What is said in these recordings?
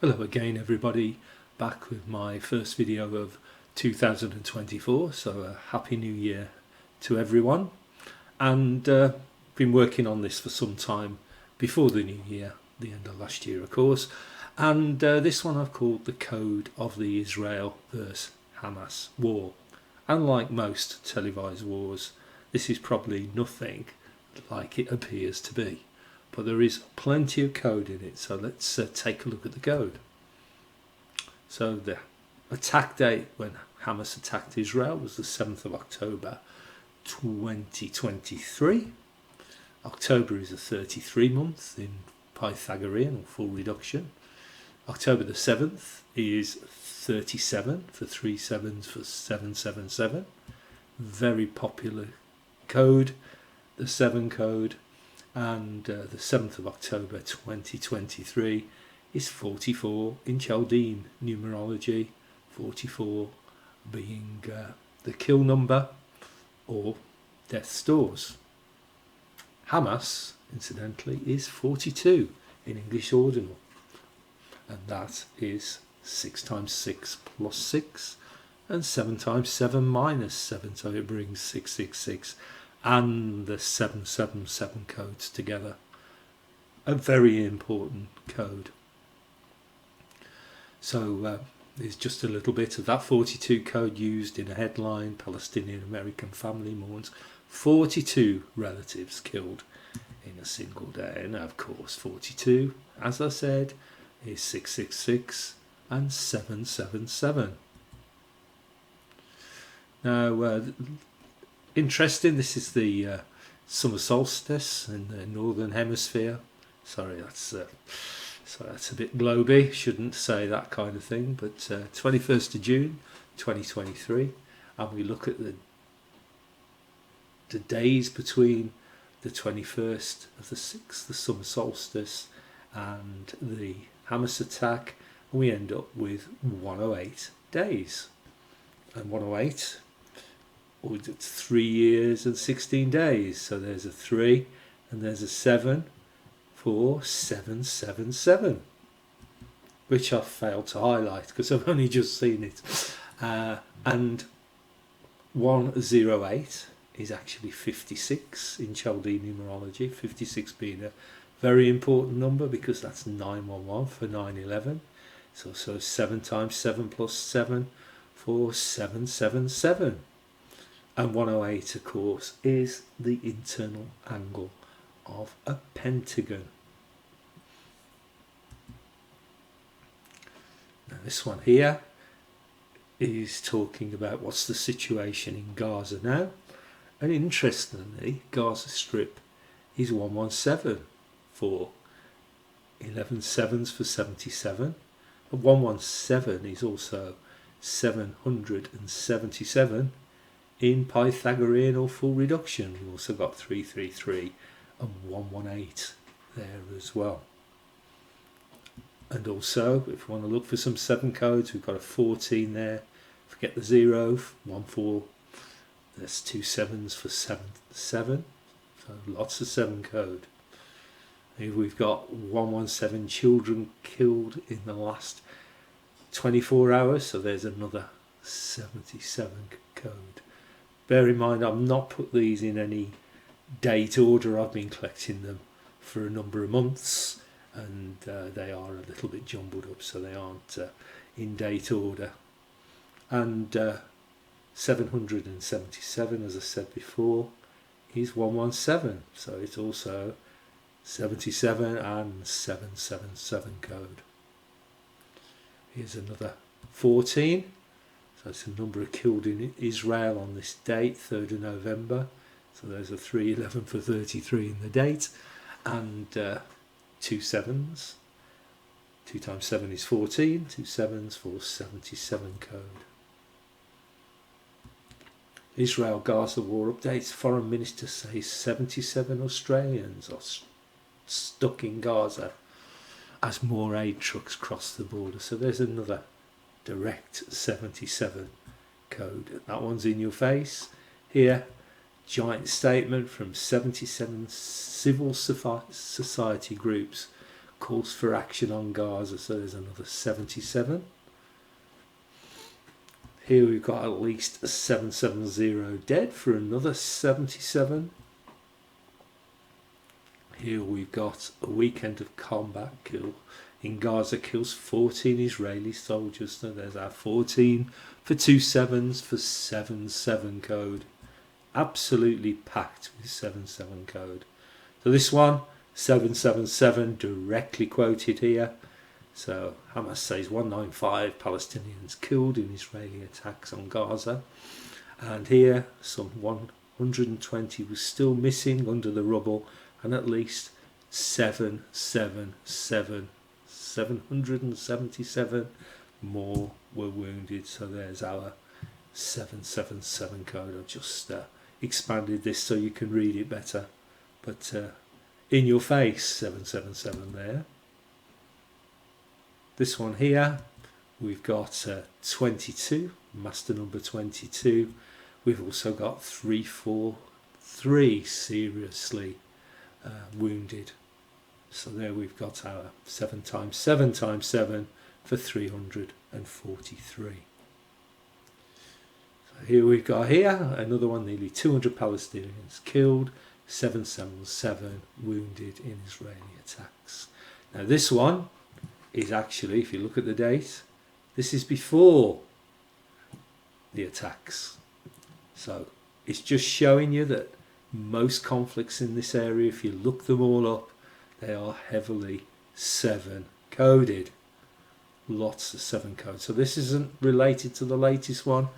Hello again everybody, back with my first video of 2024, so a happy new year to everyone. And been working on this for some time before the new year, the end of last year of course, and this one I've called the Code of the Israel vs Hamas War. Unlike most televised wars, this is probably nothing like it appears to be. But there is plenty of code in it, so let's take a look at the code. So the attack date when Hamas attacked Israel was the 7th of October 2023. October is a 33 month in Pythagorean or full reduction. October the 7th is 37 for 3 sevens for 777. Very popular code, the 7 code. And the 7th of October 2023 is 44 in Chaldean numerology, 44 being the kill number or death stores. Hamas, incidentally, is 42 in English ordinal, and that is 6 times 6 plus 6 and 7 times 7 minus 7, so it brings 666. And the 777 codes together. A very important code. So there's just a little bit of that 42 code used in a headline. Palestinian American family mourns 42 relatives killed in a single day. And of course 42, as I said, is 666 and 777. Now interesting, this is the summer solstice in the northern hemisphere. Sorry, that's a bit globy, shouldn't say that kind of thing, but 21st of June 2023, and we look at the days between the 21st of the 6th, the summer solstice, and the Hamas attack, and we end up with 108 days. And 108, or it's 3 years and 16 days, so there's a 3 and there's a 7 for 777, which I've failed to highlight because I've only just seen it. And 108 is actually 56 in Chaldean numerology, 56 being a very important number because that's 911 for 9/11. So 7 times 7 plus 7 for 777. And 108, of course, is the internal angle of a pentagon. Now this one here is talking about what's the situation in Gaza now. And interestingly, Gaza Strip is 117 for 11 sevens for 77. And 117 is also 777 in Pythagorean or full reduction. We've also got 333 and 118 there as well. And also, if you want to look for some 7 codes, we've got a 14 there. Forget the 0, 14. There's 2 sevens for 7. So lots of 7 code. And we've got 117 children killed in the last 24 hours. So there's another 77 code. Bear in mind, I've not put these in any date order. I've been collecting them for a number of months, and they are a little bit jumbled up, so they aren't in date order. And 777, as I said before, is 117, so it's also 77 and 777 code. Here's another 14. So it's the number of killed in Israel on this date, 3rd of November. So there's a 311 for 33 in the date. And 2 sevens. 2 times 7 is 14. 2 sevens for 77 code. Israel Gaza war updates. Foreign Minister says 77 Australians are stuck in Gaza as more aid trucks cross the border. So there's another direct 77 code. That one's in your face. Here, giant statement from 77 civil society groups calls for action on Gaza, so there's another 77. Here we've got at least a 770 dead for another 77. Here we've got a weekend of combat kill in Gaza, kills 14 Israeli soldiers. So there's our 14 for 27s for 77 code. Absolutely packed with 77 code. So this one, 777, directly quoted here. So Hamas says 195 Palestinians killed in Israeli attacks on Gaza. And here some 120 was still missing under the rubble, and at least 777 more were wounded. So there's our 777 code. I've just expanded this so you can read it better. But in your face, 777 there. This one here, we've got 22, master number 22. We've also got 343 seriously wounded. So there we've got our 7 times 7 times 7 for 343. So here we've got another one, nearly 200 Palestinians killed, 777 wounded in Israeli attacks. Now this one is actually, if you look at the date, this is before the attacks. So it's just showing you that most conflicts in this area, if you look them all up, they are heavily 7 coded. Lots of 7 codes. So this isn't related to the latest one.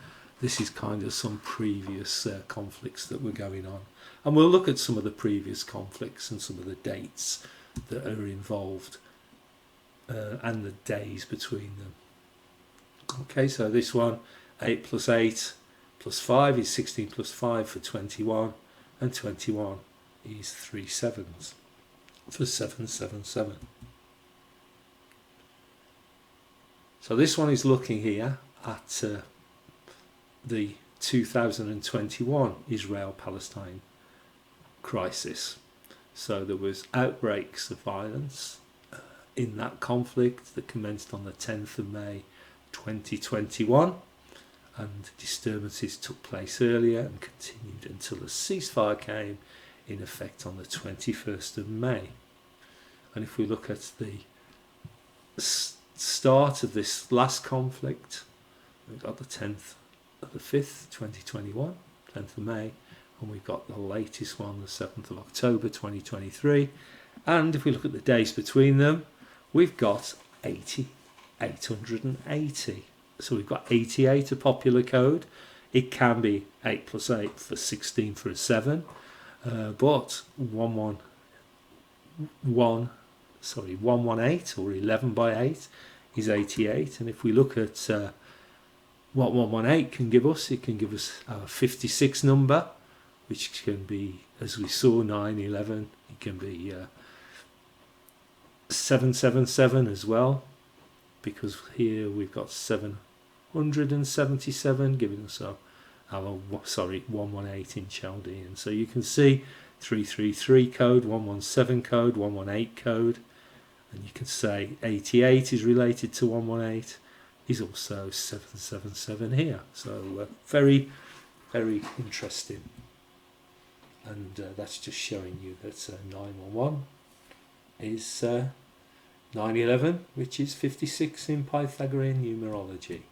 This is kind of some previous conflicts that were going on. And we'll look at some of the previous conflicts and some of the dates that are involved and the days between them. Okay, so this one, 8 plus 8 plus 5 is 16 plus 5 for 21, and 21 is 3 sevens for 777. So this one is looking here at the 2021 Israel-Palestine crisis. So there was outbreaks of violence in that conflict that commenced on the 10th of May 2021, and disturbances took place earlier and continued until a ceasefire came in effect on the 21st of May. And if we look at the start of this last conflict, we've got the 10th of the 5th 2021, 10th of May, and we've got the latest one, the 7th of October 2023. And if we look at the days between them, we've got 880. So we've got 88, a popular code. It can be 8 plus 8 for 16 for a 7, but 118 or 11 by 8 is 88. And if we look at what 118 can give us, it can give us our 56 number, which can be, as we saw, 911. It can be 777 as well, because here we've got 777 giving us our 118 in Chaldean. So you can see 333 code, 117 code, 118 code, and you can say 88 is related to 118, is also 777 here. So very, very interesting. And that's just showing you that 911 is 911, which is 56 in Pythagorean numerology.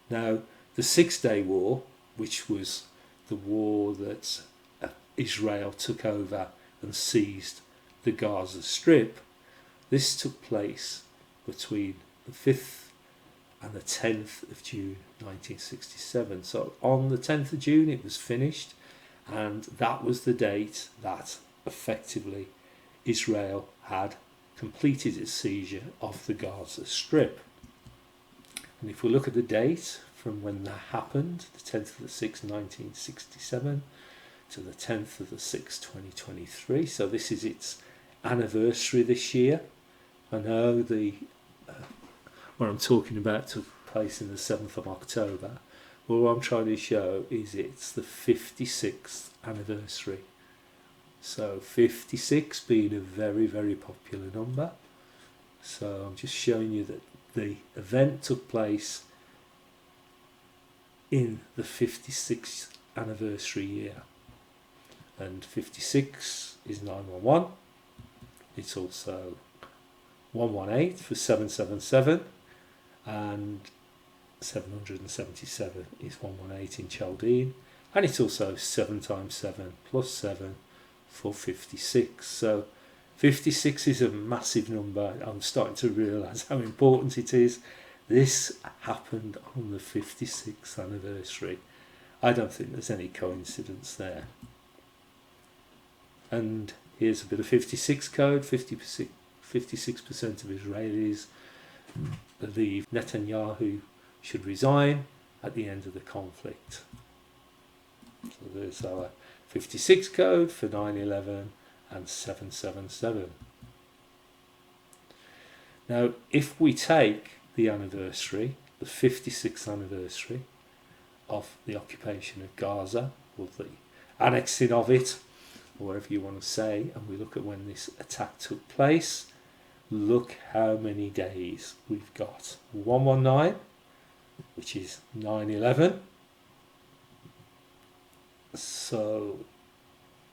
Now, the 6-Day War, which was the war that Israel took over and seized the Gaza Strip, this took place between the 5th and the 10th of June 1967. So on the 10th of June it was finished, and that was the date that effectively Israel had completed its seizure of the Gaza Strip. And if we look at the date from when that happened, the 10th of the 6th 1967 to the 10th of the 6th 2023, so this is its anniversary this year. I know the what I'm talking about took place in the 7th of October. Well, what I'm trying to show is it's the 56th anniversary. So 56 being a very, very popular number. So I'm just showing you that the event took place in the 56th anniversary year. And 56 is 911. It's also 118 for 777, and 777 is 118 in Chaldean, and it's also 7 times 7 plus 7 for 56. So 56 is a massive number. I'm starting to realise how important it is. This happened on the 56th anniversary. I don't think there's any coincidence there. And here's a bit of 56 code. 56% of Israelis believe Netanyahu should resign at the end of the conflict. So there's our 56 code for 9/11 and 777. Now, if we take the anniversary, the 56th anniversary of the occupation of Gaza, or the annexing of it, or whatever you want to say, and we look at when this attack took place, look how many days we've got. 119, which is 9/11. So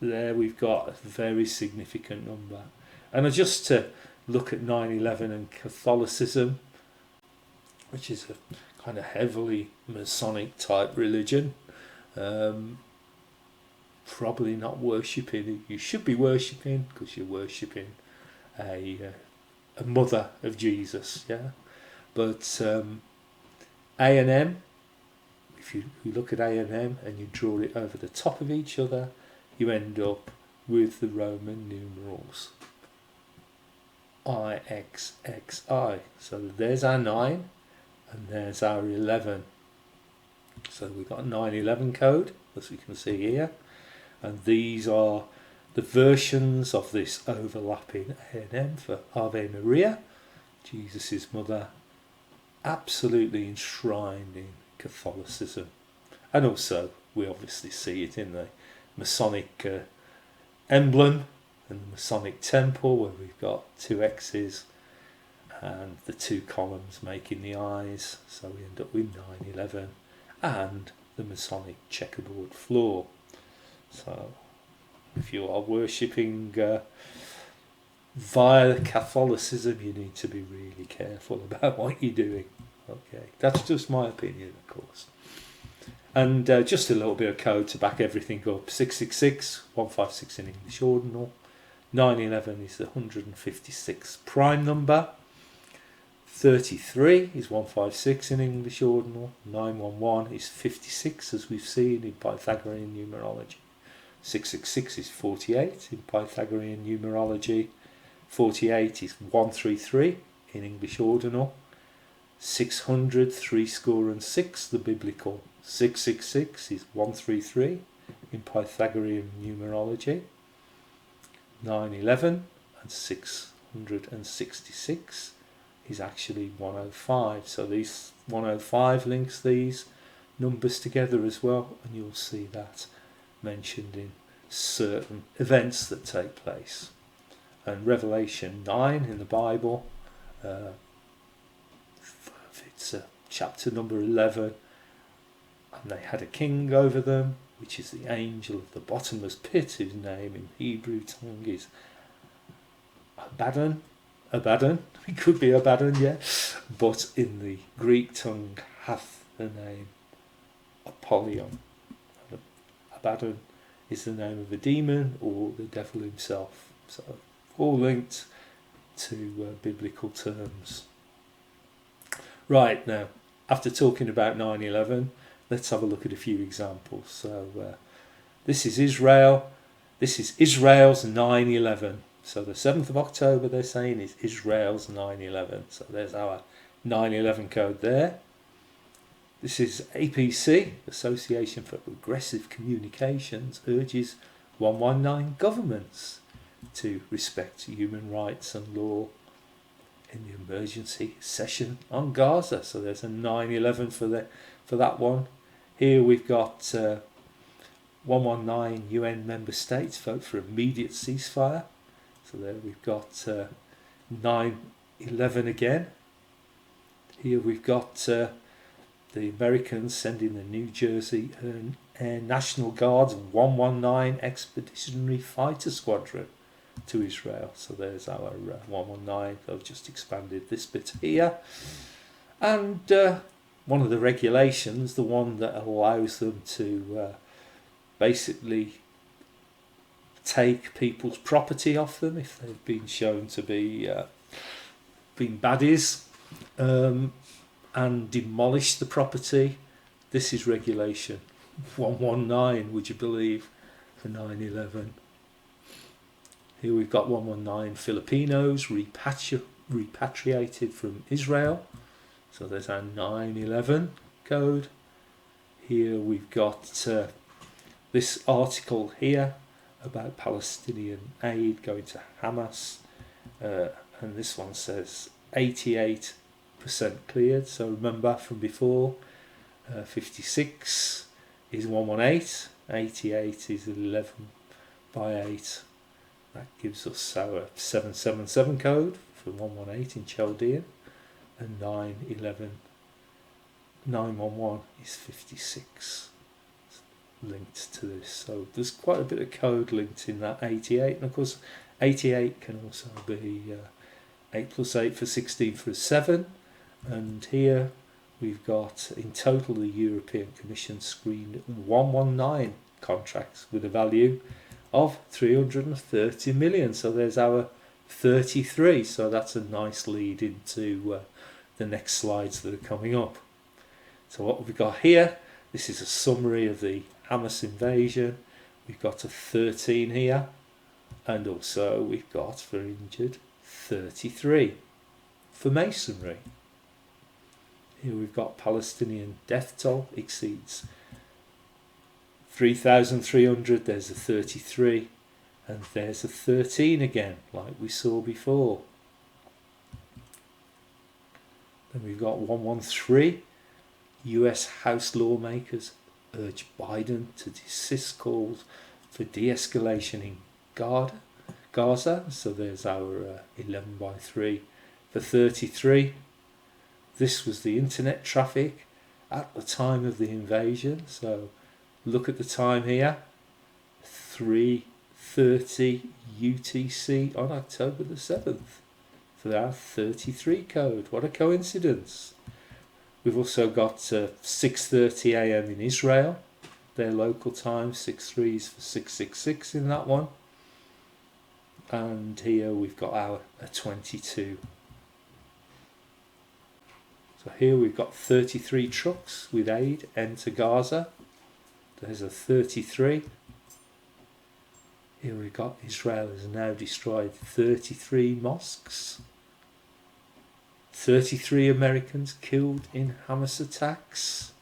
there we've got a very significant number. And just to look at 9/11 and Catholicism, which is a kind of heavily Masonic type religion, probably not worshipping. You should be worshipping because you're worshipping a mother of Jesus, yeah. But A&M, if you look at A&M and you draw it over the top of each other, you end up with the Roman numerals IXXI. So there's our 9 and there's our 11. So we've got a 9/11 code, as we can see here, and these are the versions of this overlapping A&M for Ave Maria, Jesus' mother, absolutely enshrined in Catholicism. And also we obviously see it in the Masonic emblem and the Masonic temple, where we've got 2 X's and the 2 columns making the eyes. So we end up with 9/11 and the Masonic checkerboard floor. So if you are worshipping via Catholicism, you need to be really careful about what you're doing. Okay, that's just my opinion, of course. And just a little bit of code to back everything up. 666, 156 in English ordinal. 9/11 is the 156th prime number. 33 is 156 in English ordinal. 911 is 56, as we've seen in Pythagorean numerology. 666 is 48 in Pythagorean numerology. 48 is 133 in English ordinal. 600, 6, the biblical. 666 is 133 in Pythagorean numerology. 9/11 and 666 is actually 105. So these 105 links these numbers together as well, and you'll see that mentioned in certain events that take place. And Revelation 9 in the Bible, it's chapter number 11, and they had a king over them, which is the angel of the bottomless pit, whose name in Hebrew tongue is Abaddon. It could be Abaddon, yeah, but in the Greek tongue hath the name Apollyon. Abaddon is the name of a demon or the devil himself. So all linked to biblical terms. Right, now, after talking about 9/11, let's have a look at a few examples. So this is Israel. This is Israel's 9/11. So the 7th of October, they're saying, is Israel's 9/11. So there's our 9/11 code there. This is APC, Association for Progressive Communications, urges 119 governments to respect human rights and law in the emergency session on Gaza. So there's a 9/11 for that one. Here we've got 119 UN member states vote for immediate ceasefire. So there we've got 9/11 again. Here we've got the Americans sending the New Jersey Air National Guard's 119 Expeditionary Fighter Squadron to Israel. So there's our 119. I've just expanded this bit here. And one of the regulations, the one that allows them to basically take people's property off them if they've been shown to be been baddies, and demolish the property. This is regulation 119, would you believe, for 9/11. Here we've got 119 Filipinos repatriated from Israel. So there's our 9/11 code. Here we've got this article here about Palestinian aid going to Hamas, and this one says 88% cleared. So remember from before, 56 is 118, 88 is 11 by 8. That gives us our 777 code for 118 in Chaldean, and 911 is 56 linked to this. So there's quite a bit of code linked in that 88, and of course 88 can also be 8 plus 8 for 16 for 7, and here we've got in total the European Commission screened 119 contracts with a value of 330 million. So there's our 33. So that's a nice lead into the next slides that are coming up. So what have we got here? This is a summary of the Hamas invasion. We've got a 13 here, and also we've got for injured 33 for masonry. Here we've got Palestinian death toll exceeds 3,300. There's a 33, and there's a 13 again, like we saw before. Then we've got 113. US House lawmakers urge Biden to desist calls for de-escalation in Gaza. So there's our 11 by 3 for 33. This was the internet traffic at the time of the invasion. So look at the time here, 3:30 UTC on October the 7th for our 33 code. What a coincidence. We've also got 6:30 AM in Israel, their local time, 6:3 for 666 in that one. And here we've got our 22. So here we've got 33 trucks with aid enter Gaza. There's a 33. Here we've got Israel has now destroyed 33 mosques. 33 Americans killed in Hamas attacks.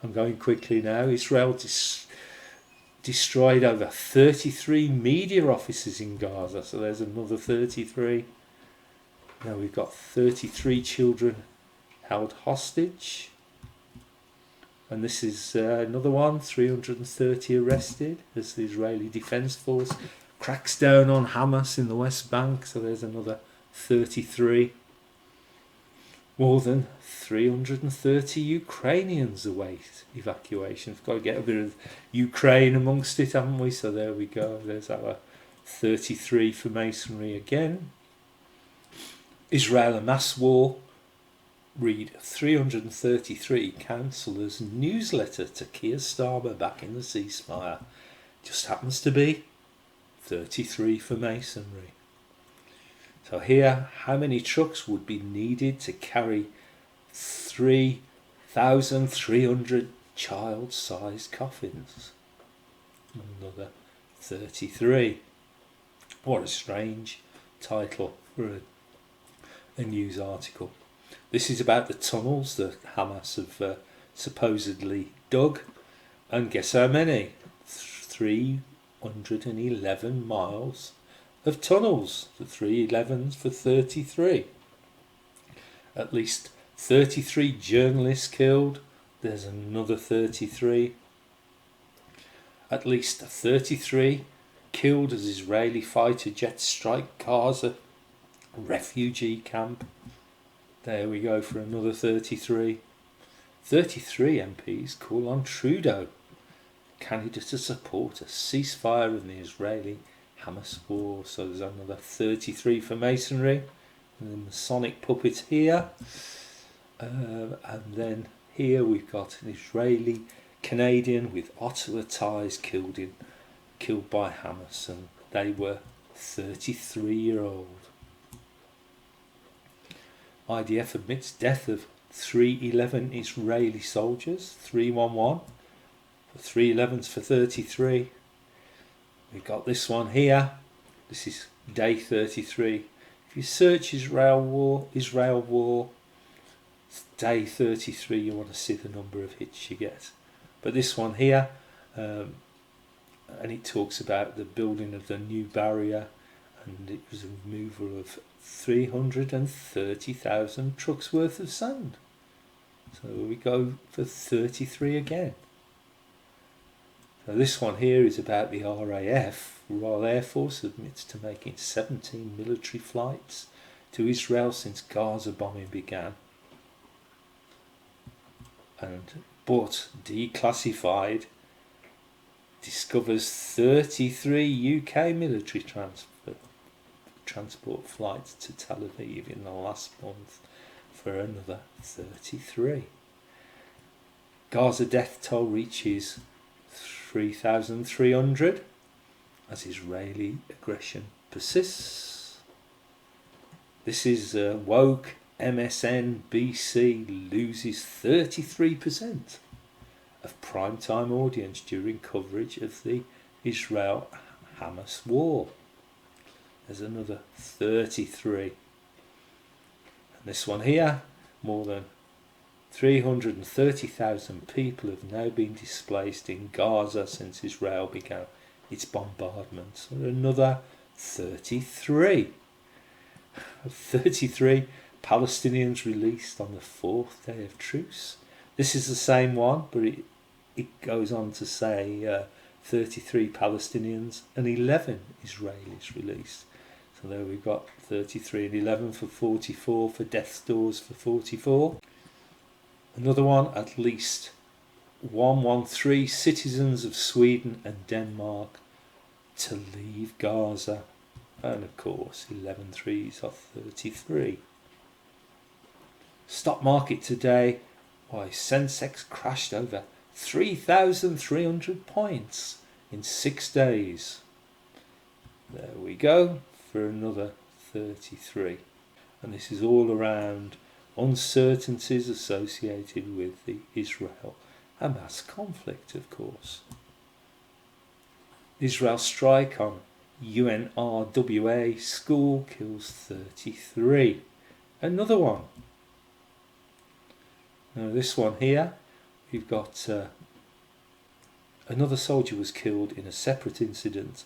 I'm going quickly now. Israel destroyed over 33 media offices in Gaza. So there's another 33. Now we've got 33 children held hostage. And this is another one, 330 arrested as the Israeli Defense Force cracks down on Hamas in the West Bank. So there's another 33. More than 330 Ukrainians await evacuation. We've got to get a bit of Ukraine amongst it, haven't we? So there we go. There's our 33 for masonry again. Israel a mass war. Read 333 councillors' newsletter to Keir Starmer back in the ceasefire. Just happens to be 33 for masonry. So here, how many trucks would be needed to carry 3,300 child-sized coffins? Another 33. What a strange title for a news article. This is about the tunnels that Hamas have supposedly dug. And guess how many? 311 miles of tunnels. The 311s for 33. At least 33 journalists killed. There's another 33. At least 33 killed as Israeli fighter jets strike Gaza refugee camp. There we go for another 33. 33 MPs call on Trudeau, candidate to support a ceasefire in the Israeli-Hamas war. So there's another 33 for Masonry. And then the Masonic puppet here. And then here we've got an Israeli Canadian with Ottawa ties killed by Hamas, and they were 33-year-old. IDF admits death of 311 Israeli soldiers, 311 for 311s for 33. We've got this one here. This is day 33. If you search Israel war, day 33, you want to see the number of hits you get. But this one here, and it talks about the building of the new barrier, and it was a removal of 330,000 trucks worth of sand. So we go for 33 again. So this one here is about the RAF. Royal Air Force admits to making 17 military flights to Israel since Gaza bombing began. But declassified discovers 33 UK military transport flights to Tel Aviv in the last month for another 33. Gaza death toll reaches 3,300 as Israeli aggression persists. This is woke MSNBC loses 33% of primetime audience during coverage of the Israel-Hamas war. There's another 33. And this one here, more than 330,000 people have now been displaced in Gaza since Israel began its bombardments. Another 33. 33 Palestinians released on the 4th day of truce. This is the same one, but it goes on to say 33 Palestinians and 11 Israelis released. So there we've got 33 and 11 for 44 for death's doors for 44. Another one, at least 113 citizens of Sweden and Denmark to leave Gaza. And of course 11 threes are 33. Stock market today, why Sensex crashed over 3,300 points in 6 days. There we go for another 33. And this is all around uncertainties associated with the Israel-Hamas conflict, of course. Israel strike on UNRWA school kills 33. Another one. Now this one here, we've got another soldier was killed in a separate incident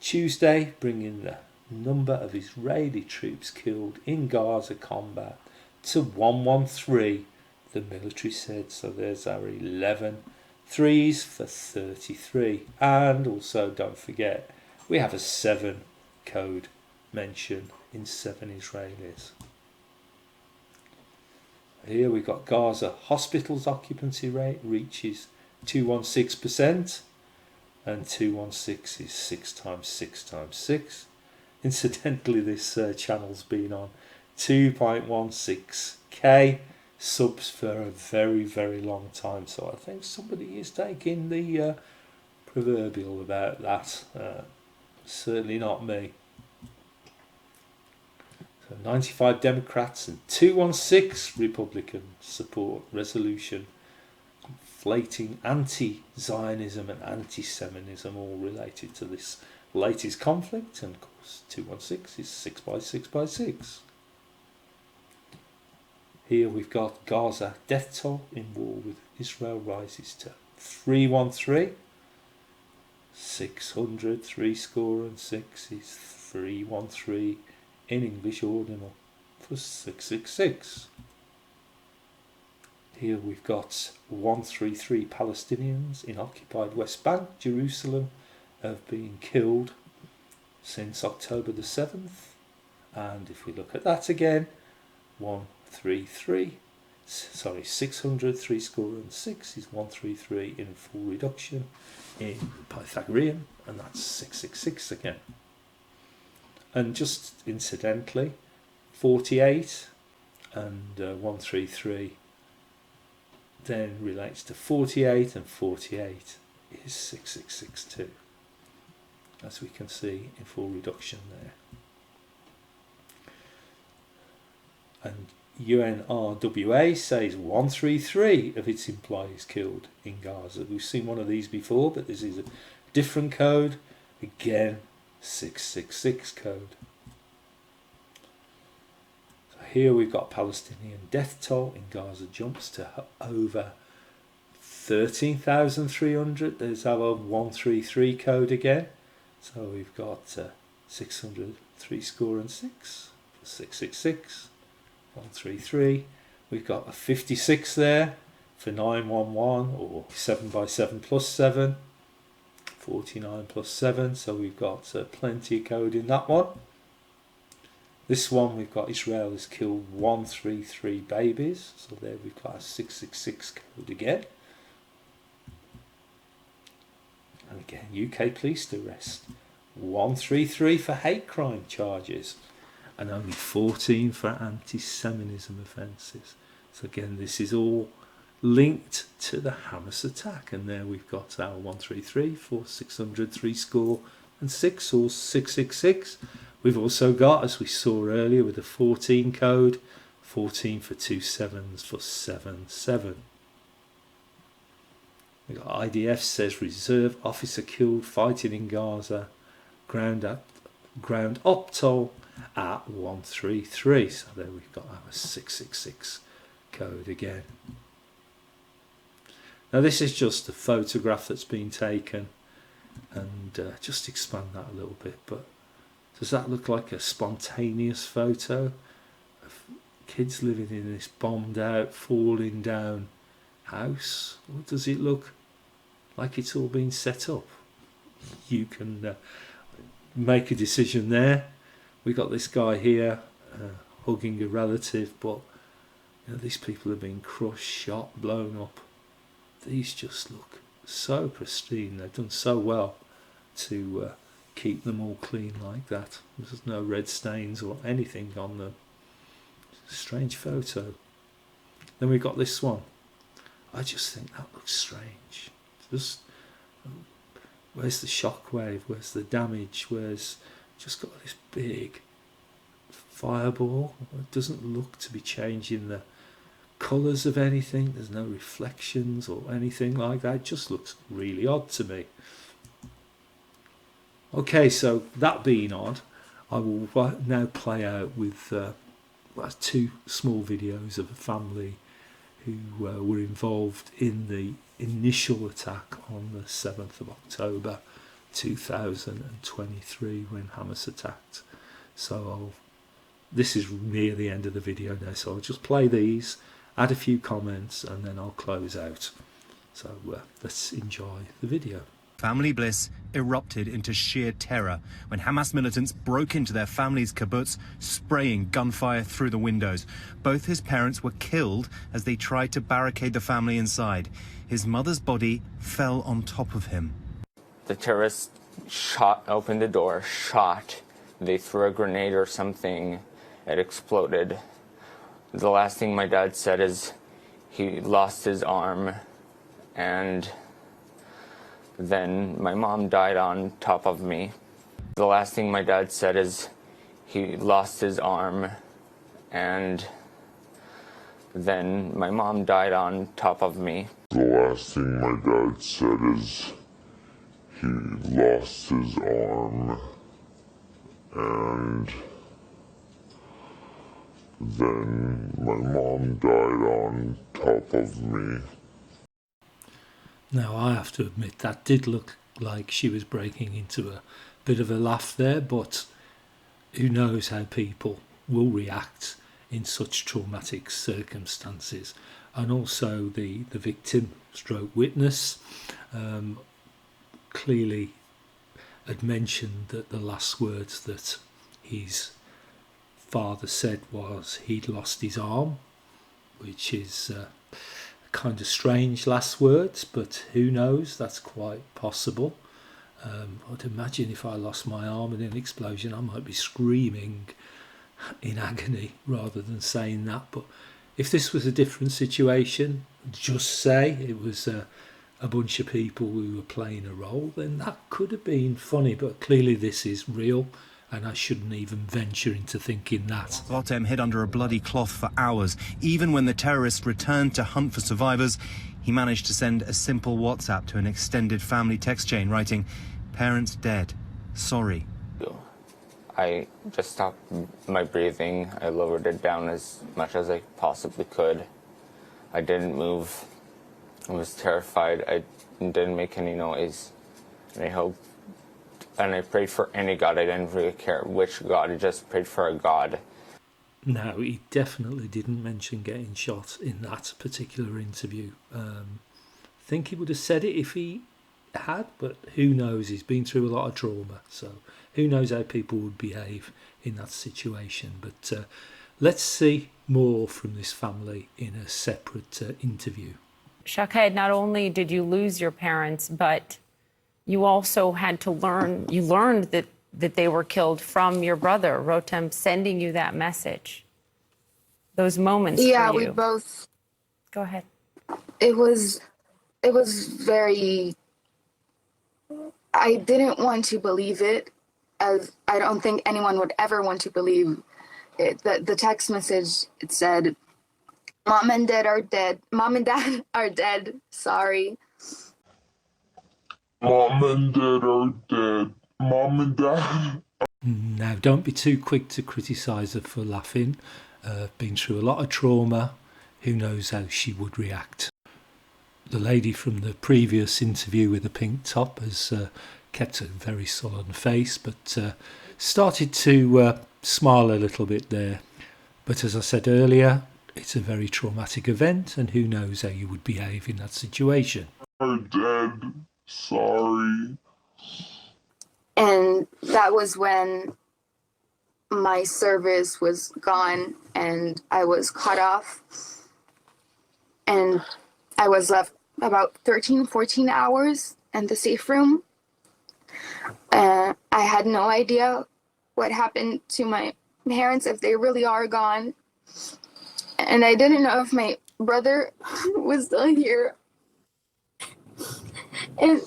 Tuesday, bringing the number of Israeli troops killed in Gaza combat to 113, the military said. So there's our 11 threes for 33. And also don't forget, we have a 7 code mention in 7 Israelis. Here we've got Gaza hospitals occupancy rate reaches 216%, and 216 is 6 times 6 times 6. Incidentally, this channel's been on 2.16k subs for a very, very long time, so I think somebody is taking the proverbial about that. Certainly not me. So 95 Democrats and 216 Republicans support resolution conflating anti-Zionism and anti-Semitism, all related to this latest conflict. And of course 216 is 6 by 6 by 6. Here we've got Gaza death toll in war with Israel rises to 313. 600, 306 is 313 in English ordinal for 666. Here we've got 133 Palestinians in occupied West Bank, Jerusalem, have been killed since October the 7th. And if we look at that again, 606 is 133 in full reduction in Pythagorean, and that's 666 again. And just incidentally, 48 and 133 then relates to 48, and 48 is 666 too, as we can see in full reduction there. And UNRWA says 133 of its employees killed in Gaza. We've seen one of these before, but this is a different code. Again, 666 code. So here we've got Palestinian death toll in Gaza jumps to over 13,300. There's our 133 code again. So we've got 603 score and 6, 666. 133. We've got a 56 there for 911, or 7 by 7 plus 7, 49 plus 7. So we've got plenty of code in that one. This one we've got Israel has killed 133 babies. So there we've got a 666 code again. And again, UK police arrest 133 for hate crime charges, and only 14 for anti-Semitism offences. So again, this is all linked to the Hamas attack. And there we've got our 133 for 603 score and 6, or 666. We've also got, as we saw earlier with the 14 code, 14 for 2 sevens for 7-7. We've got IDF says reserve officer killed fighting in Gaza, ground up toll at 133. So there we've got our 666 code again. Now this is just a photograph that's been taken, and just expand that a little bit, but does that look like a spontaneous photo of kids living in this bombed out, falling down house? Or does it look like it's all been set up? You can make a decision there. We got this guy here hugging a relative, but you know, these people have been crushed, shot, blown up. These just look so pristine. They've done so well to keep them all clean like that. There's no red stains or anything on them. Strange photo. Then we've got this one. I just think that looks strange. Just where's the shockwave? Where's the damage? Where's just got this big fireball? It doesn't look to be changing the colours of anything. There's no reflections or anything like that. It just looks really odd to me. Okay, so that being odd, I will now play out with 2 small videos of a family who were involved in the initial attack on the 7th of October 2023 when Hamas attacked. So this is near the end of the video now, so I'll just play these, add a few comments, and then I'll close out. So let's enjoy the video. Family bliss erupted into sheer terror when Hamas militants broke into their family's kibbutz, spraying gunfire through the windows. Both his parents were killed as they tried to barricade the family inside. His mother's body fell on top of him. The terrorists opened the door, shot. They threw a grenade or something. It exploded. The last thing my dad said is he lost his arm, and then my mom died on top of me. The last thing my dad said is he lost his arm, and then my mom died on top of me. The last thing my dad said is he lost his arm, and then my mom died on top of me. Now I have to admit that did look like she was breaking into a bit of a laugh there, but who knows how people will react in such traumatic circumstances. and also the victim stroke witness clearly had mentioned that the last words that his father said was he'd lost his arm, which is kind of strange last words, but who knows, that's quite possible. I'd imagine if I lost my arm in an explosion, I might be screaming in agony rather than saying that. But if this was a different situation, just say it was a bunch of people who were playing a role, then that could have been funny. But clearly this is real, and I shouldn't even venture into thinking that. Rotem hid under a bloody cloth for hours. Even when the terrorists returned to hunt for survivors, he managed to send a simple WhatsApp to an extended family text chain writing, "Parents dead. Sorry." I just stopped my breathing. I lowered it down as much as I possibly could. I didn't move. I was terrified. I didn't make any noise. And I hoped, and I prayed for any God. I didn't really care which God. I just prayed for a God. No, he definitely didn't mention getting shot in that particular interview. I think he would have said it if he had, but who knows? He's been through a lot of trauma, so who knows how people would behave in that situation. But let's see more from this family in a separate interview. Shaked, not only did you lose your parents, but you also had to learned that they were killed from your brother, Rotem, sending you that message. Those moments for you. We both. Go ahead. It was very. I didn't want to believe it, as I don't think anyone would ever want to believe it. The text message, it said, "Mom and Dad are dead. Mom and Dad are dead. Sorry." Mom and Dad are dead. Mom and Dad. Now, don't be too quick to criticise her for laughing. Been through a lot of trauma. Who knows how she would react? The lady from the previous interview with the pink top has kept a very sullen face, but started to smile a little bit there. But as I said earlier, it's a very traumatic event, and who knows how you would behave in that situation. Are dead. Sorry. And that was when my service was gone and I was cut off. And I was left about 13, 14 hours in the safe room. I had no idea what happened to my parents, if they really are gone. And I didn't know if my brother was still here. And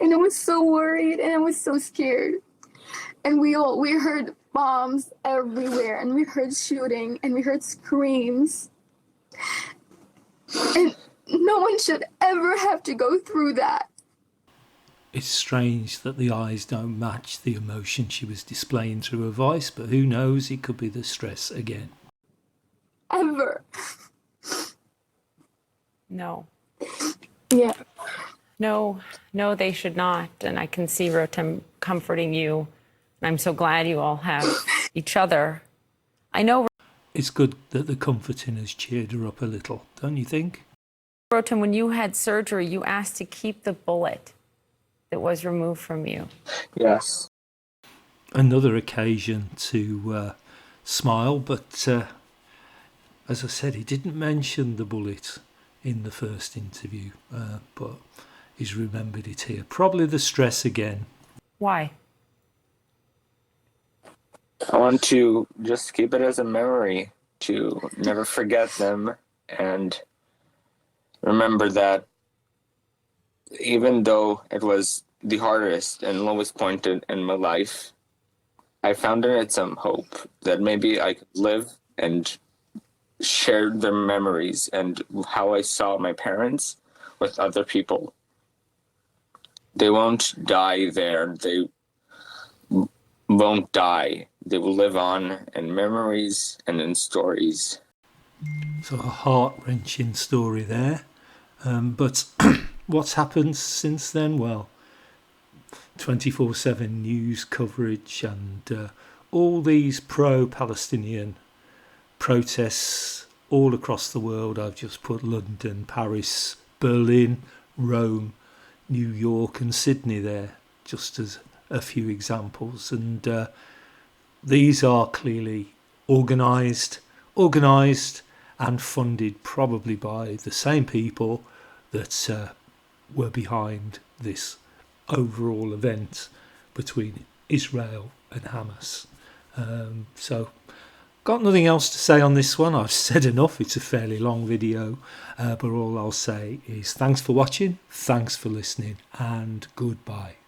I was so worried and I was so scared. And we heard bombs everywhere, and we heard shooting, and we heard screams. And no one should ever have to go through that. It's strange that the eyes don't match the emotion she was displaying through her voice, but who knows, it could be the stress again. Ever. No. Yeah. No, they should not. And I can see Rotem comforting you. And I'm so glad you all have each other. I know. It's good that the comforting has cheered her up a little, don't you think? Rotem, when you had surgery, you asked to keep the bullet that was removed from you. Yes. Another occasion to smile, but as I said, he didn't mention the bullet in the first interview, but he's remembered it here. Probably the stress again. Why? I want to just keep it as a memory, to never forget them, and remember that even though it was the hardest and lowest point in my life, I found in it some hope that maybe I could live and share their memories and how I saw my parents with other people. They won't die there. They won't die. They will live on in memories and in stories. So a heart-wrenching story there. But what's happened since then? Well, 24/7 news coverage and all these pro-Palestinian protests all across the world. I've just put London, Paris, Berlin, Rome, New York and Sydney there, just as a few examples. And these are clearly organised and funded probably by the same people that were behind this overall event between Israel and Hamas. So got nothing else to say on this one. I've said enough. It's a fairly long video, but all I'll say is thanks for watching, thanks for listening, and goodbye.